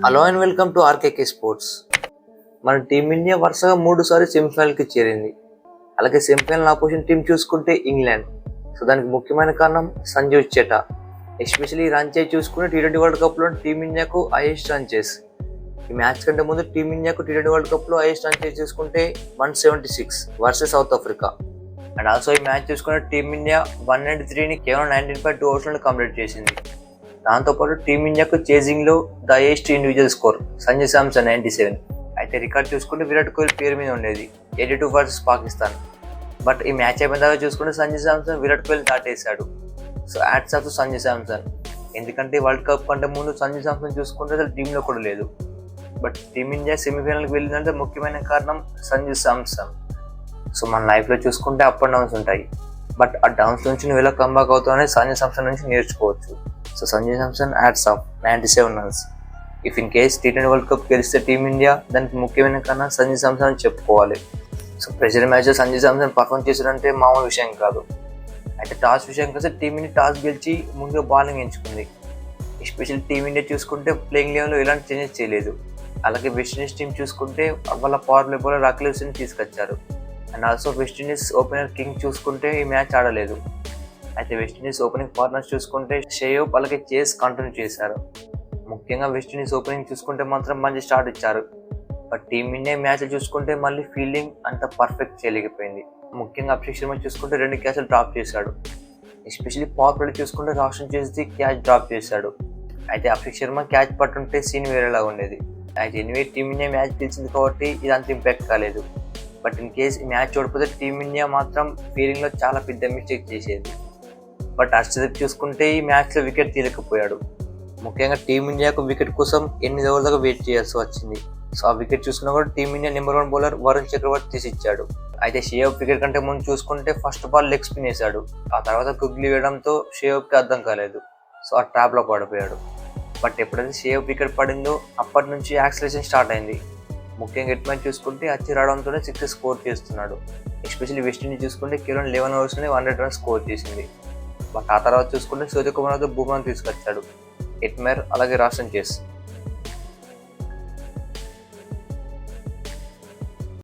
Hello and welcome to RKK sports. మన team India వరుసగా 3 సార్లు సెమీఫైనల్కి చేరింది. అలాగే సెమీఫైనల్ ఆపోజిషన్ టీం చూసుకుంటే ఇంగ్లాండ్. సో దానికి ముఖ్యమైన కారణం సంజు చెటా. ఎస్పెషల్లీ రన్ చేసి చూసుకుంటే టీ20 వరల్డ్ కప్లో టీమిండియాకు హైయెస్ట్ రన్ చేస్. ఈ మ్యాచ్ కంటే ముందు టీమిండియాకు టీ20 వరల్డ్ కప్లో హైయెస్ట్ రన్ చేసి చూసుకుంటే 176 versus south Africa. And also ఈ మ్యాచ్ చూసుకుంటే టీమిండియా 193ని కేవలం 19.2 ఓవర్స్లో కంప్లీట్ చేసింది. దాంతోపాటు టీమిండియాకు చేజింగ్లో the highest individual score Sanju Samson 97. అయితే రికార్డ్ చూసుకుంటే విరాట్ కోహ్లీ పేరు మీద ఉండేది 82 వర్సెస్ పాకిస్తాన్. బట్ ఈ మ్యాచ్ అయిపోయిన తర్వాత చూసుకుంటే సంజు శాంసన్ విరాట్ కోహ్లీ దాటేశాడు. So hats off Sanju Samson. ఎందుకంటే వరల్డ్ కప్ కంటే ముందు సంజు శాంసన్ చూసుకుంటే అసలు టీంలో కూడా లేదు. బట్ టీమిండియా సెమీఫైనల్కి వెళ్ళిందంటే ముఖ్యమైన కారణం సంజు శాంసన్. సో మన లైఫ్లో చూసుకుంటే అప్ అండ్ డౌన్స్ ఉంటాయి. బట్ ఆ డౌన్స్ నుంచి నువ్వు ఎలా కంబ్యాక్ అవుతావు అనేది సంజు శాంసన్ నుంచి నేర్చుకోవచ్చు. So Sanju Samson hats off 97 runs. If in case T20 world cup గెలిస్తే టీమిండియా దానికి ముఖ్యమైన కన్నా సంజు శాంసన్ అని చెప్పుకోవాలి. సో ప్రెషర్ మ్యాచ్లో సంజు శాంసన్ పర్ఫామ్ చేశాడంటే మామూలు విషయం కాదు. అయితే టాస్ విషయం కోసం టీమిండియా టాస్ గెలిచి ముందుగా బౌలింగ్ ఎంచుకుంది. ఎస్పెషల్లీ టీమిండియా చూసుకుంటే ప్లేయింగ్ లెవెన్లో ఎలాంటి చేంజెస్ చేయలేదు. అలాగే వెస్టిండీస్ టీం చూసుకుంటే వాళ్ళ పవర్ ప్లే బౌలర్ రాకిల్ హుసేన్ తీసుకొచ్చారు. And also West Indies opener king చూసుకుంటే ఈ మ్యాచ్ ఆడలేదు. అయితే వెస్టిండీస్ ఓపెనింగ్ పార్ట్నర్స్ చూసుకుంటే షేయోప్ అలాగే చేస్ కంటిన్యూ చేశారు. ముఖ్యంగా వెస్టిండీస్ ఓపెనింగ్ చూసుకుంటే మాత్రం మంచి స్టార్ట్ ఇచ్చారు. బట్ టీమిండియా మ్యాచ్ చూసుకుంటే మళ్ళీ ఫీల్డింగ్ అంత పర్ఫెక్ట్ చేయలేకపోయింది. ముఖ్యంగా అభిషేక్ శర్మ చూసుకుంటే 2 క్యాచ్లు డ్రాప్ చేశాడు. ఎస్పెషల్లీ పవర్ ప్లే చూసుకుంటే రాషన్ చేసి క్యాచ్ డ్రాప్ చేశాడు. అయితే అభిషేక్ శర్మ క్యాచ్ పట్టుంటే సీన్ వేరేలా ఉండేది. అయితే ఎనివే టీమిండియా మ్యాచ్ గెలిచింది కాబట్టి ఇది అంత ఇంపాక్ట్ కాలేదు. బట్ ఇన్ కేస్ ఈ మ్యాచ్ ఓడిపోతే టీమిండియా మాత్రం ఫీల్డింగ్లో చాలా పెద్ద మిస్టేక్ చేసేది. బట్ హర్షదీప్ చూసుకుంటే ఈ మ్యాచ్లో వికెట్ తీయలేకపోయాడు. ముఖ్యంగా టీమిండియాకు వికెట్ కోసం 8 ఓవర్ల దాకా వెయిట్ చేయాల్సి వచ్చింది. సో ఆ వికెట్ చూసుకున్నా కూడా టీమిండియా నెంబర్ 1 బౌలర్ వరుణ్ చక్రవర్తి తీసిచ్చాడు. అయితే షేయోప్ వికెట్ కంటే ముందు చూసుకుంటే ఫస్ట్ బాల్ లెగ్ స్పిన్ వేశాడు. ఆ తర్వాత గుగ్లీ వేయడంతో షేయోప్కి అర్థం కాలేదు. సో ఆ ట్రాప్లో పడిపోయాడు. బట్ ఎప్పుడైతే షేయోప్ వికెట్ పడిందో అప్పటి నుంచి యాక్సిలేషన్ స్టార్ట్ అయింది. ముఖ్యంగా హెడ్ మ్యాచ్ చూసుకుంటే అచ్చి రావడంతోనే 6 స్కోర్ చేస్తున్నాడు. ఎస్పెషల్లీ వెస్టిండీస్ చూసుకుంటే కేవలం 11 ఓవర్స్లోనే 100 రన్స్ స్కోర్ చేసింది. బట్ ఆ తర్వాత చూసుకుంటే సూర్యకుమార్ బూమ్రాను తీసుకొచ్చాడు. ఎట్మేర్ అలాగే రాషన్ చేస్.